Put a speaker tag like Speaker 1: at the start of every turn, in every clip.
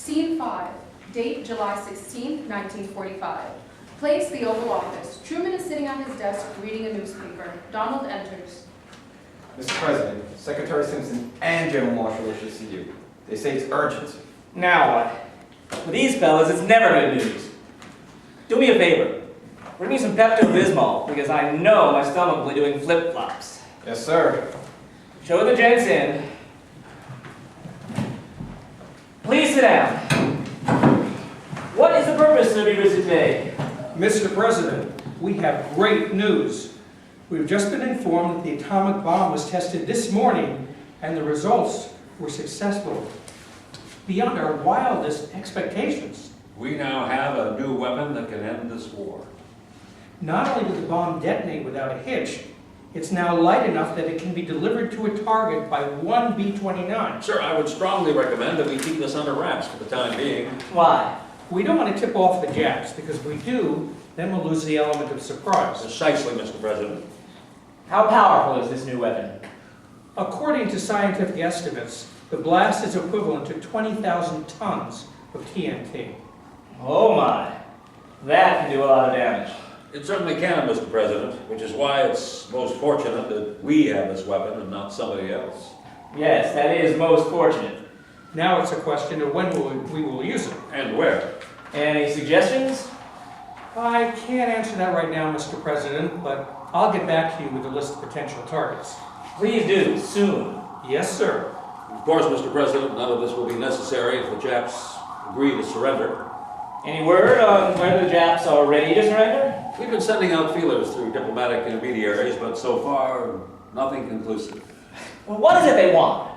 Speaker 1: Scene 5, date July 16, 1945. Place, the Oval Office. Truman is sitting at his desk reading a newspaper. Donald enters.
Speaker 2: Mr. President, Secretary Simpson and General Marshall wish to see you. They say it's urgent.
Speaker 3: Now what? With these fellas, it's never good news. Do me a favor. Bring me some Pepto-Bismol, because I know my stomach will be doing flip-flops.
Speaker 2: Yes, sir.
Speaker 3: Show the gents in. Please sit down. What is the purpose of your visit today?
Speaker 4: Mr. President, we have great news. We've just been informed that the atomic bomb was tested this morning and the results were successful beyond our wildest expectations.
Speaker 5: We now have a new weapon that can end this war.
Speaker 4: Not only did the bomb detonate without a hitch, it's now light enough that it can be delivered to a target by one B-29.
Speaker 5: Sir, I would strongly recommend that we keep this under wraps for the time being.
Speaker 3: Why?
Speaker 4: We don't want to tip off the Japs, because if we do, then we'll lose the element of surprise.
Speaker 5: Precisely, Mr. President.
Speaker 3: How powerful is this new weapon?
Speaker 4: According to scientific estimates, the blast is equivalent to 20,000 tons of TNT.
Speaker 3: Oh my. That can do a lot of damage.
Speaker 5: It certainly can, Mr. President, which is why it's most fortunate that we have this weapon and not somebody else.
Speaker 3: Yes, that is most fortunate.
Speaker 4: Now it's a question of when we will use it.
Speaker 5: And where?
Speaker 3: Any suggestions?
Speaker 4: I can't answer that right now, Mr. President, but I'll get back to you with a list of potential targets.
Speaker 3: Please do, soon.
Speaker 4: Yes, sir.
Speaker 5: Of course, Mr. President, none of this will be necessary if the Japs agree to surrender.
Speaker 3: Any word on whether the Japs are ready to surrender?
Speaker 5: We've been sending out feelers through diplomatic intermediaries, but so far, nothing conclusive.
Speaker 3: Well, what is it they want?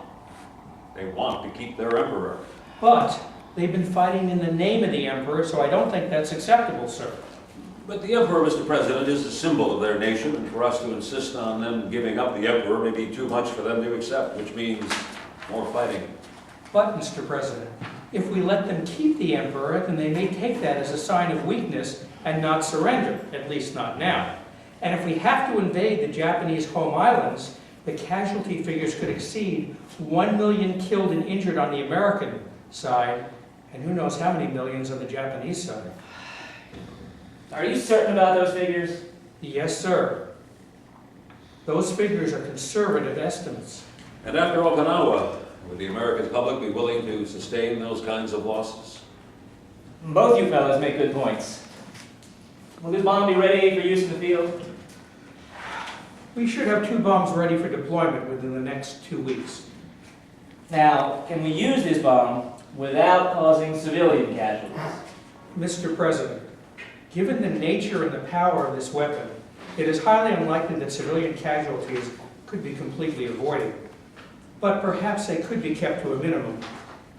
Speaker 5: They want to keep their emperor.
Speaker 4: But they've been fighting in the name of the Emperor, so I don't think that's acceptable, sir.
Speaker 5: But the emperor, Mr. President, is a symbol of their nation, and for us to insist on them giving up the emperor may be too much for them to accept, which means more fighting.
Speaker 4: But, Mr. President, if we let them keep the Emperor, then they may take that as a sign of weakness and not surrender, at least not now. And if we have to invade the Japanese home islands, the casualty figures could exceed 1 million killed and injured on the American side, and who knows how many millions on the Japanese side.
Speaker 3: Are you certain about those figures?
Speaker 4: Yes, sir. Those figures are conservative estimates.
Speaker 5: And after Okinawa, would the American public be willing to sustain those kinds of losses?
Speaker 3: Both you fellas make good points. Will this bomb be ready for use in the field?
Speaker 4: We should have 2 bombs ready for deployment within the next 2 weeks.
Speaker 3: Now, can we use this bomb without causing civilian casualties?
Speaker 4: Mr. President, given the nature and the power of this weapon, it is highly unlikely that civilian casualties could be completely avoided. But perhaps they could be kept to a minimum,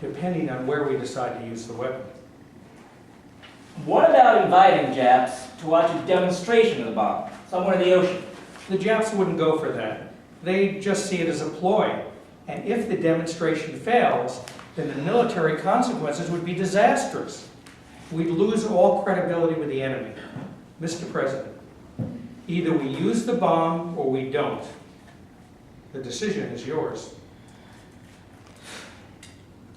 Speaker 4: depending on where we decide to use the weapon.
Speaker 3: What about inviting Japs to watch a demonstration of the bomb somewhere in the ocean?
Speaker 4: The Japs wouldn't go for that. They just see it as a ploy. And if the demonstration fails, then the military consequences would be disastrous. We'd lose all credibility with the enemy. Mr. President, either we use the bomb or we don't. The decision is yours.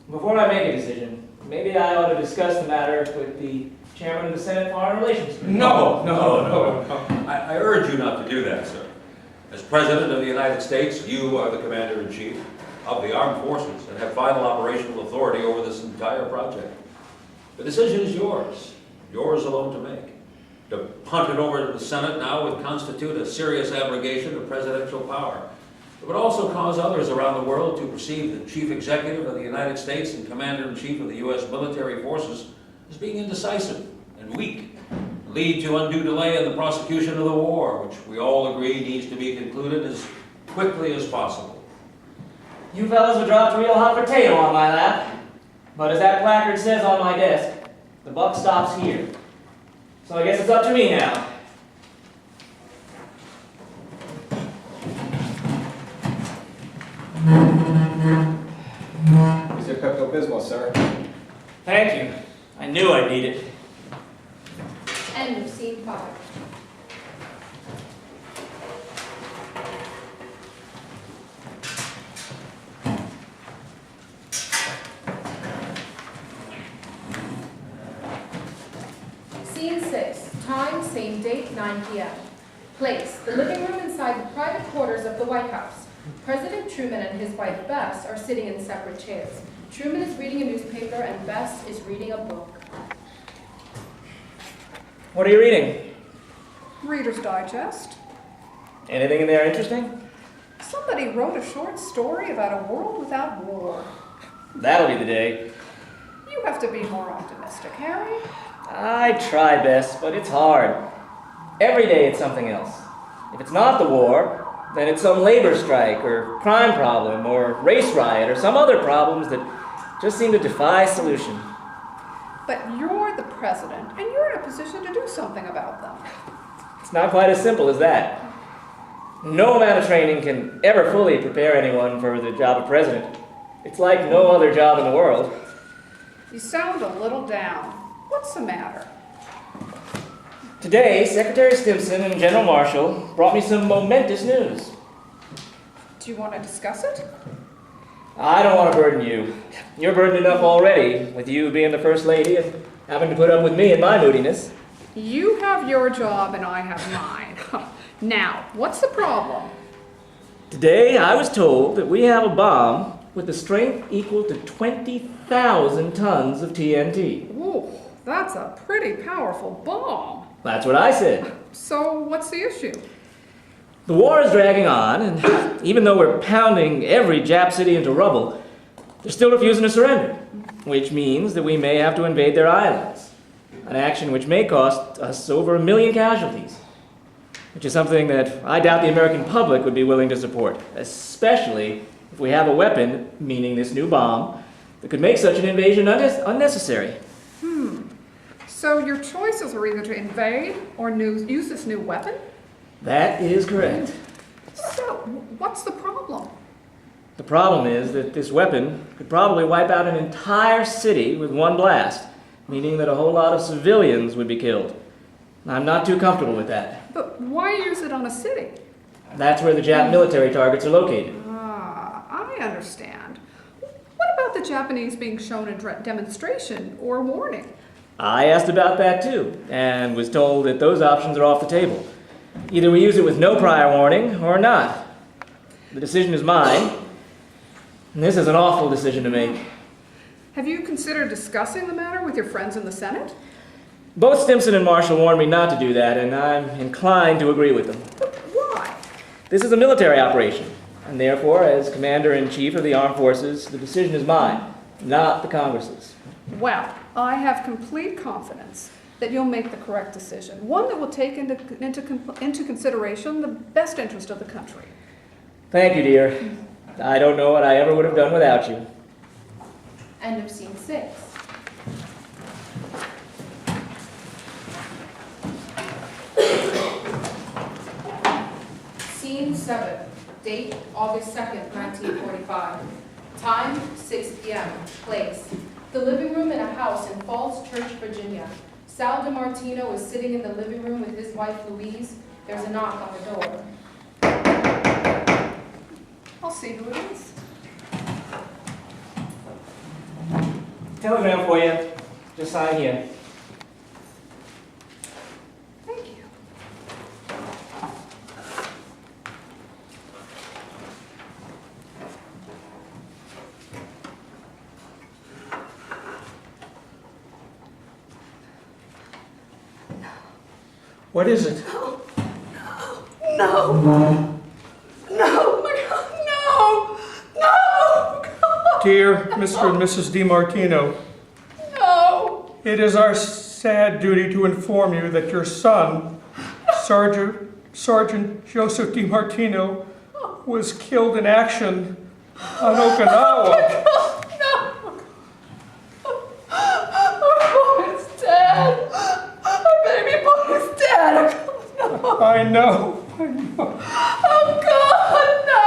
Speaker 3: Before I make a decision, maybe I ought to discuss the matter with the Chairman of the Senate Foreign Relations Committee.
Speaker 4: No.
Speaker 5: I urge you not to do that, sir. As President of the United States, you are the Commander-in-Chief of the Armed Forces and have final operational authority over this entire project. The decision is yours alone to make. To punt it over to the Senate now would constitute a serious abrogation of presidential power. It would also cause others around the world to perceive the Chief Executive of the United States and Commander-in-Chief of the U.S. military forces as being indecisive and weak, and lead to undue delay in the prosecution of the war, which we all agree needs to be concluded as quickly as possible.
Speaker 3: You fellas have dropped a real hot potato on my lap. But as that placard says on my desk, the buck stops here. So I guess it's up to me now.
Speaker 2: Here's your Pepto-Bismol, sir.
Speaker 3: Thank you. I knew I'd need it.
Speaker 1: End of scene 5. Time, same date, 9 p.m. Place, the living room inside the private quarters of the White House. President Truman and his wife Bess are sitting in separate chairs. Truman is reading a newspaper and Bess is reading a book.
Speaker 3: What are you reading?
Speaker 6: Reader's Digest.
Speaker 3: Anything in there interesting?
Speaker 6: Somebody wrote a short story about a world without war.
Speaker 3: That'll be the day.
Speaker 6: You have to be more optimistic, Harry.
Speaker 3: I try best, but it's hard. Every day it's something else. If it's not the war, then it's some labor strike or crime problem or race riot or some other problems that just seem to defy solution.
Speaker 6: But you're the president, and you're in a position to do something about them.
Speaker 3: It's not quite as simple as that. No amount of training can ever fully prepare anyone for the job of president. It's like no other job in the world.
Speaker 6: You sound a little down. What's the matter?
Speaker 3: Today, Secretary Stimson and General Marshall brought me some momentous news.
Speaker 6: Do you want to discuss it?
Speaker 3: I don't want to burden you. You're burdened enough already, with you being the First Lady and having to put up with me and my moodiness.
Speaker 6: You have your job and I have mine. Now, what's the problem?
Speaker 3: Today, I was told that we have a bomb with a strength equal to 20,000 tons of TNT.
Speaker 6: Ooh, that's a pretty powerful bomb.
Speaker 3: That's what I said.
Speaker 6: So, what's the issue?
Speaker 3: The war is dragging on, and even though we're pounding every Jap city into rubble, they're still refusing to surrender, which means that we may have to invade their islands, an action which may cost us over 1 million casualties, which is something that I doubt the American public would be willing to support, especially if we have a weapon, meaning this new bomb, that could make such an invasion unnecessary.
Speaker 6: So your choices are either to invade or use this new weapon?
Speaker 3: That is correct.
Speaker 6: So, what's the problem?
Speaker 3: The problem is that this weapon could probably wipe out an entire city with one blast, meaning that a whole lot of civilians would be killed. I'm not too comfortable with that.
Speaker 6: But why use it on a city?
Speaker 3: That's where the Jap military targets are located.
Speaker 6: Ah, I understand. What about the Japanese being shown a demonstration or warning?
Speaker 3: I asked about that too, and was told that those options are off the table. Either we use it with no prior warning, or not. The decision is mine, and this is an awful decision to make.
Speaker 6: Have you considered discussing the matter with your friends in the Senate?
Speaker 3: Both Stimson and Marshall warned me not to do that, and I'm inclined to agree with them.
Speaker 6: But why?
Speaker 3: This is a military operation, and therefore, as Commander-in-Chief of the Armed Forces, the decision is mine, not the Congress's.
Speaker 6: Well, I have complete confidence that you'll make the correct decision, one that will take into consideration the best interest of the country.
Speaker 3: Thank you, dear. I don't know what I ever would have done without you.
Speaker 1: End of scene 6. Scene 7. Date, August 2nd, 1945. Time, 6 p.m. Place, the living room in a house in Falls Church, Virginia. Sal DiMartino is sitting in the living room with his wife Louise. There's a knock on the door.
Speaker 6: I'll see who it is.
Speaker 3: Telegram for you. Just sign here.
Speaker 6: Thank you.
Speaker 4: What is it?
Speaker 6: No, my God, no, God,
Speaker 4: Dear Mr. and Mrs. DiMartino,
Speaker 6: no.
Speaker 4: it is our sad duty to inform you that your son, Sergeant Joseph DiMartino, was killed in action on Okinawa.
Speaker 6: Oh, it's dead. Our baby boy is dead.
Speaker 4: I know.
Speaker 6: Oh, God, no.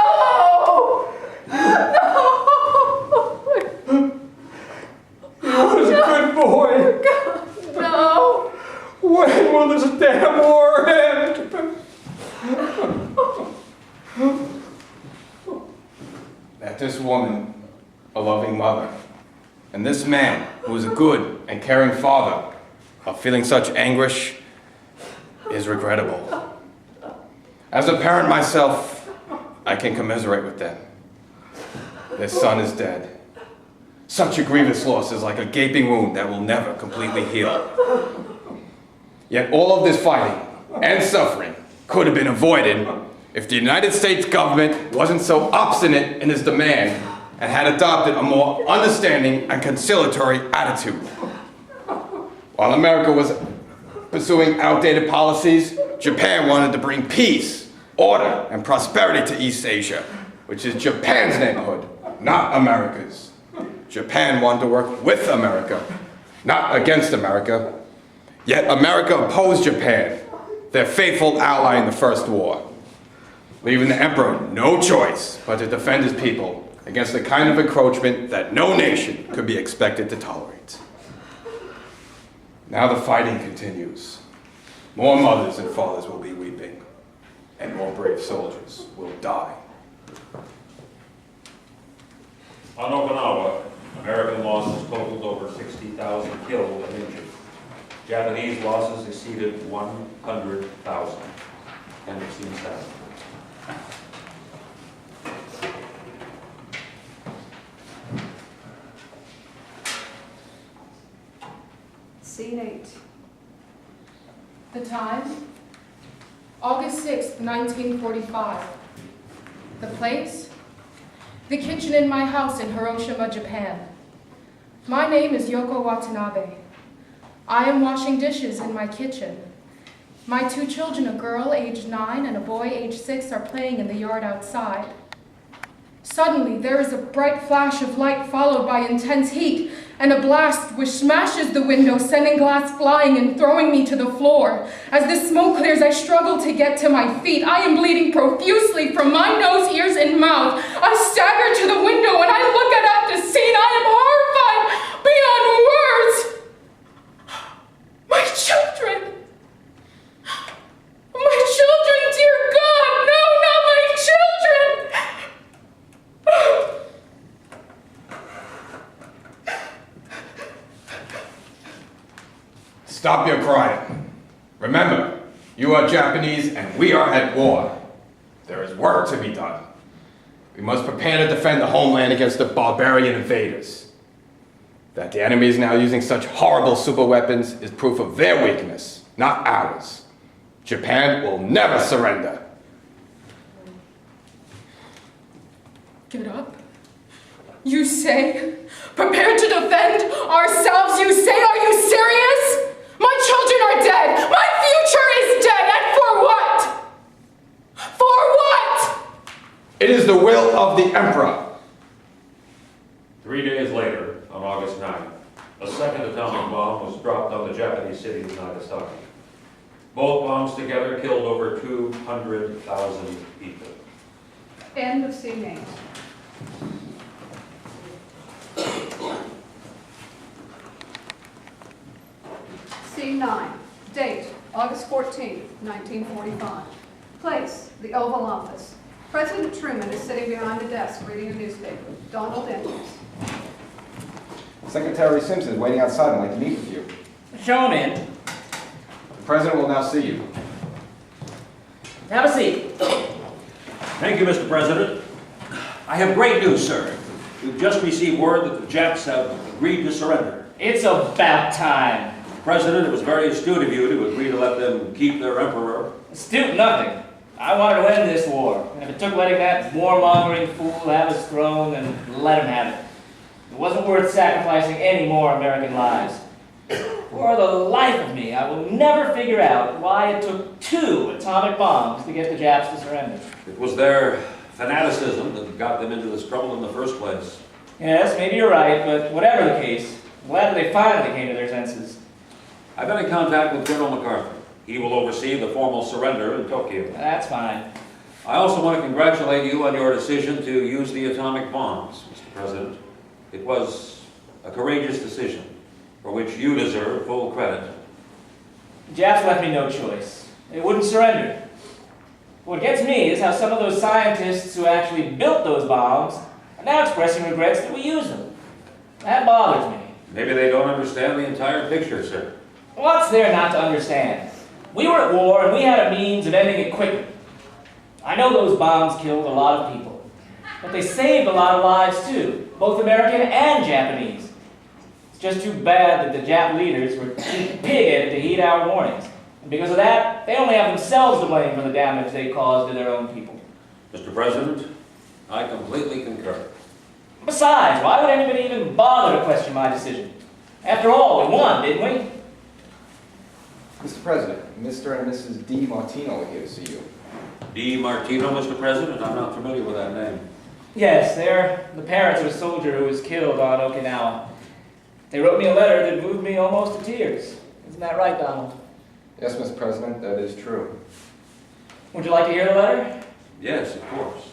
Speaker 4: He was a good boy.
Speaker 6: God, no.
Speaker 4: When will this damn war end?
Speaker 2: That this woman, a loving mother, and this man, who is a good and caring father, are feeling such anguish
Speaker 7: is regrettable. As a parent myself, I can commiserate with them. Their son is dead. Such a grievous loss is like a gaping wound that will never completely heal. Yet all of this fighting and suffering could have been avoided if the United States government wasn't so obstinate in its demand and had adopted a more understanding and conciliatory attitude. While America was pursuing outdated policies, Japan wanted to bring peace, order, and prosperity to East Asia, which is Japan's neighborhood, not America's. Japan wanted to work with America, not against America. Yet America opposed Japan, their faithful ally in the First War, leaving the emperor no choice but to defend his people against the kind of encroachment that no nation could be expected to tolerate. Now the fighting continues. More mothers and fathers will be weeping, and more brave soldiers will die.
Speaker 5: On Okinawa, American losses totaled over 60,000 killed and injured. Japanese losses exceeded 100,000. End of scene 7.
Speaker 6: Scene 8.
Speaker 1: The time? August 6th, 1945. The place? The kitchen in my house in Hiroshima, Japan. My name is Yoko Watanabe. I am washing dishes in my kitchen. My 2 children, a girl aged 9 and a boy aged 6, are playing in the yard outside. Suddenly, there is a bright flash of light followed by intense heat and a blast which smashes the window, sending glass flying and throwing me to the floor. As the smoke clears, I struggle to get to my feet. I am bleeding profusely from my nose, ears, and mouth. I stagger to the window and I look at the scene. I am horrified beyond words. My children! My children, dear God! No, not my children!
Speaker 7: Stop your crying. Remember, you are Japanese and we are at war. There is work to be done. We must prepare to defend the homeland against the barbarian invaders. That the enemy is now using such horrible superweapons is proof of their weakness, not ours. Japan will never surrender.
Speaker 1: Get up. You say? Prepared to defend ourselves, you say? Are you serious? My children are dead. My future is dead. And for what? For what?
Speaker 7: It is the will of the emperor.
Speaker 5: 3 days later, on August 9th, a second atomic bomb was dropped on the Japanese city of Nagasaki. Both bombs together killed over 200,000 people.
Speaker 6: End of scene 8. Scene 9. Date, August 14th, 1945. Place, the Oval Office. President Truman is sitting behind a desk reading a newspaper. Donald enters.
Speaker 2: Secretary Simpson is waiting outside and would like to meet with you.
Speaker 3: Show him in.
Speaker 2: The president will now see you.
Speaker 3: Have a seat.
Speaker 5: Thank you, Mr. President. I have great news, sir. We've just received word that the Japs have agreed to surrender.
Speaker 3: It's about time.
Speaker 5: President, it was very astute of you to agree to let them keep their emperor.
Speaker 3: Astute nothing. I wanted to end this war. And if it took letting that warmongering fool have his throne, then let him have it. It wasn't worth sacrificing any more American lives. For the life of me, I will never figure out why it took 2 atomic bombs to get the Japs to surrender.
Speaker 5: It was their fanaticism that got them into this trouble in the first place.
Speaker 3: Yes, maybe you're right, but whatever the case, I'm glad that they finally came to their senses.
Speaker 5: I've been in contact with General MacArthur. He will oversee the formal surrender in Tokyo.
Speaker 3: That's fine.
Speaker 5: I also want to congratulate you on your decision to use the atomic bombs, Mr. President. It was a courageous decision, for which you deserve full credit.
Speaker 3: The Japs left me no choice. They wouldn't surrender. What gets me is how some of those scientists who actually built those bombs are now expressing regrets that we used them. That bothers me.
Speaker 5: Maybe they don't understand the entire picture, sir.
Speaker 3: What's there not to understand? We were at war, and we had a means of ending it quickly. I know those bombs killed a lot of people, but they saved a lot of lives too, both American and Japanese. It's just too bad that the Jap leaders were too pig-headed to heed our warnings. And because of that, they only have themselves to blame for the damage they caused to their own people.
Speaker 5: Mr. President, I completely concur.
Speaker 3: Besides, why would anybody even bother to question my decision? After all, we won, didn't we?
Speaker 2: Mr. President, Mr. and Mrs. D. Martino are here to see you.
Speaker 5: D. Martino, Mr. President? I'm not familiar with that name.
Speaker 3: Yes, they're the parents of a soldier who was killed on Okinawa. They wrote me a letter that moved me almost to tears. Isn't that right, Donald?
Speaker 2: Yes, Mr. President, that is true.
Speaker 3: Would you like to hear the letter?
Speaker 5: Yes, of course.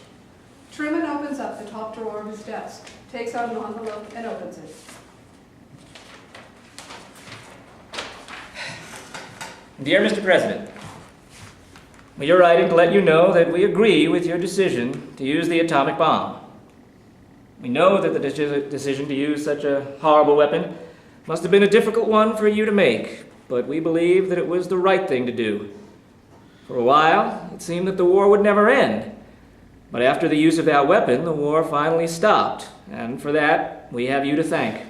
Speaker 6: Truman opens up the top drawer of his desk, takes out an envelope, and opens it.
Speaker 3: Dear Mr. President, we are writing to let you know that we agree with your decision to use the atomic bomb. We know that the decision to use such a horrible weapon must have been a difficult one for you to make, but we believe that it was the right thing to do. For a while, it seemed that the war would never end. But after the use of that weapon, the war finally stopped, and for that, we have you to thank.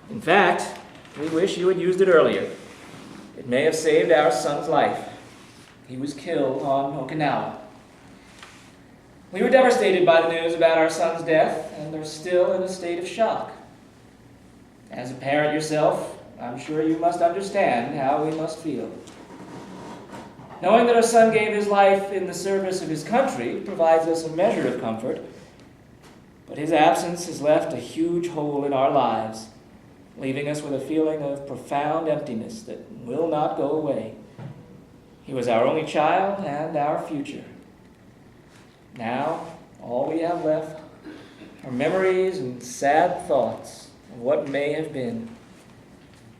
Speaker 3: In fact, we wish you had used it earlier. It may have saved our son's life. He was killed on Okinawa. We were devastated by the news about our son's death, and are still in a state of shock. As a parent yourself, I'm sure you must understand how we must feel. Knowing that our son gave his life in the service of his country provides us a measure of comfort, but his absence has left a huge hole in our lives, leaving us with a feeling of profound emptiness that will not go away. He was our only child and our future. Now, all we have left are memories and sad thoughts of what may have been.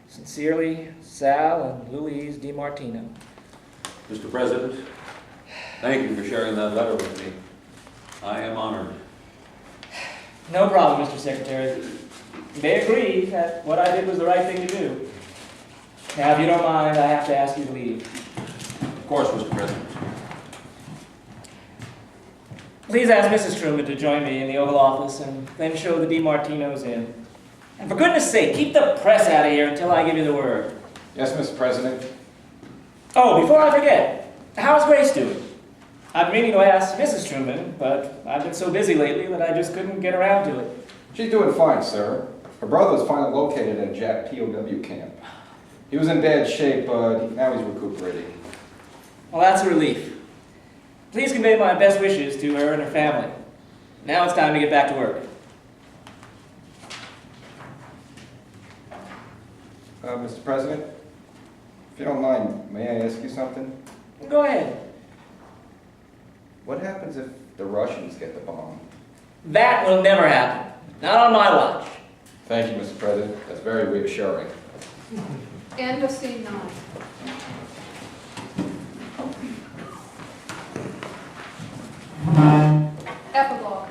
Speaker 3: Sincerely, Sal and Louise DiMartino.
Speaker 5: Mr. President, thank you for sharing that letter with me. I am honored.
Speaker 3: No problem, Mr. Secretary. You may agree that what I did was the right thing to do. Now, if you don't mind, I have to ask you to leave.
Speaker 5: Of course, Mr. President.
Speaker 3: Please ask Mrs. Truman to join me in the Oval Office and then show the DiMartinos in. And for goodness sake, keep the press out of here until I give you the word.
Speaker 2: Yes, Mr. President.
Speaker 3: Oh, before I forget, how's Grace doing? I've been meaning to ask Mrs. Truman, but I've been so busy lately that I just couldn't get around to it.
Speaker 2: She's doing fine, sir. Her brother was finally located at a Jap POW camp. He was in bad shape, but now he's recuperating.
Speaker 3: Well, that's a relief. Please convey my best wishes to her and her family. Now it's time to get back to work.
Speaker 2: Mr. President, if you don't mind, may I ask you something?
Speaker 3: Go ahead.
Speaker 2: What happens if the Russians get the bomb?
Speaker 3: That will never happen. Not on my watch.
Speaker 2: Thank you, Mr. President. That's very reassuring.
Speaker 6: End of scene 9. Epilogue.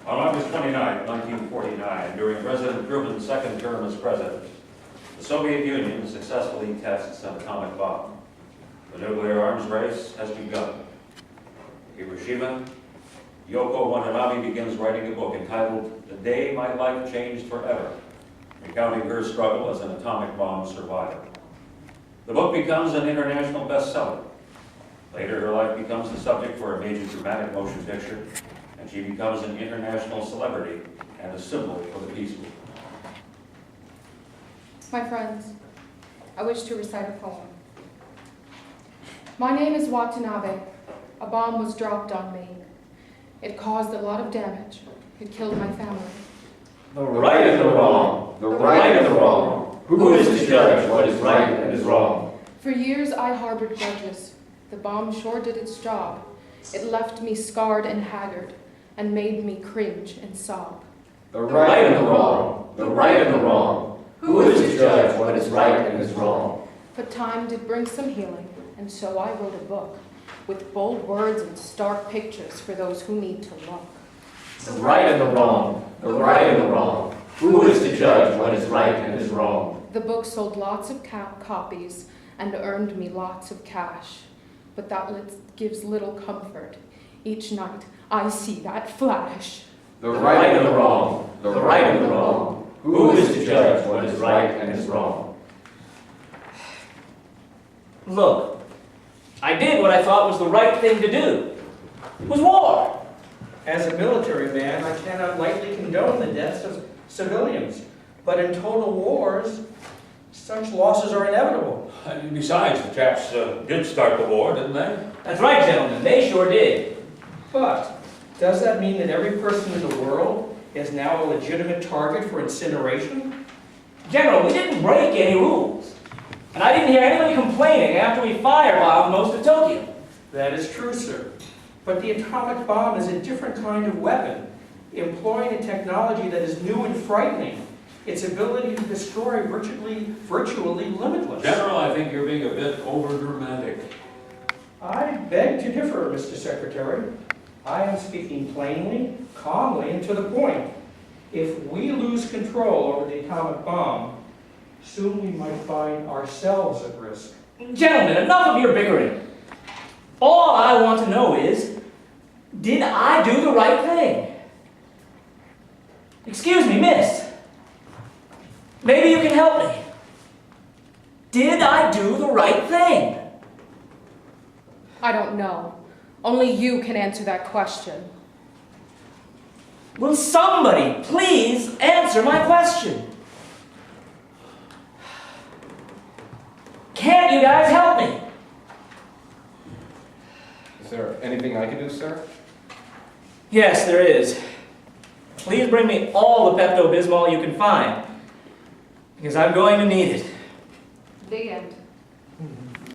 Speaker 5: On August 29, 1949, during President Truman's second term as president, the Soviet Union successfully tests an atomic bomb. The nuclear arms race has begun. Hiroshima, Yoko Watanabe begins writing a book entitled The Day My Life Changed Forever, recounting her struggle as an atomic bomb survivor. The book becomes an international bestseller. Later, her life becomes the subject for a major dramatic motion picture, and she becomes an international celebrity and a symbol for the peace movement.
Speaker 1: My friends, I wish to recite a poem. My name is Watanabe. A bomb was dropped on me. It caused a lot of damage. It killed my family.
Speaker 8: The right and the wrong, the right and the wrong. Who is to judge what is right and is wrong?
Speaker 1: For years I harbored grudges. The bomb sure did its job. It left me scarred and haggard, and made me cringe and sob.
Speaker 8: The right and the wrong, the right and the wrong. Who is to judge what is right and is wrong?
Speaker 1: But time did bring some healing, and so I wrote a book, with bold words and stark pictures for those who need to look.
Speaker 8: The right and the wrong, the right and the wrong. Who is to judge what is right and is wrong?
Speaker 1: The book sold lots of copies and earned me lots of cash, but that gives little comfort. Each night I see that flash.
Speaker 8: The right and the wrong, the right and the wrong. Who is to judge what is right and is wrong?
Speaker 3: Look, I did what I thought was the right thing to do. It was war.
Speaker 4: As a military man, I cannot lightly condone the deaths of civilians. But in total wars, such losses are inevitable.
Speaker 5: And besides, the Japs did start the war, didn't they?
Speaker 3: That's right, gentlemen, they sure did.
Speaker 4: But does that mean that every person in the world is now a legitimate target for incineration?
Speaker 3: General, we didn't break any rules. And I didn't hear anybody complaining after we firebombed most of Tokyo.
Speaker 4: That is true, sir. But the atomic bomb is a different kind of weapon, employing a technology that is new and frightening. Its ability to destroy virtually limitless.
Speaker 5: General, I think you're being a bit overdramatic.
Speaker 4: I beg to differ, Mr. Secretary. I am speaking plainly, calmly, and to the point. If we lose control over the atomic bomb, soon we might find ourselves at risk.
Speaker 3: Gentlemen, enough of your bickering. All I want to know is, did I do the right thing? Excuse me, miss. Maybe you can help me. Did I do the right thing?
Speaker 1: I don't know. Only you can answer that question.
Speaker 3: Will somebody please answer my question? Can't you guys help me?
Speaker 2: Is there anything I can do, sir?
Speaker 3: Yes, there is. Please bring me all the Pepto-Bismol you can find, because I'm going to need it.
Speaker 6: The end.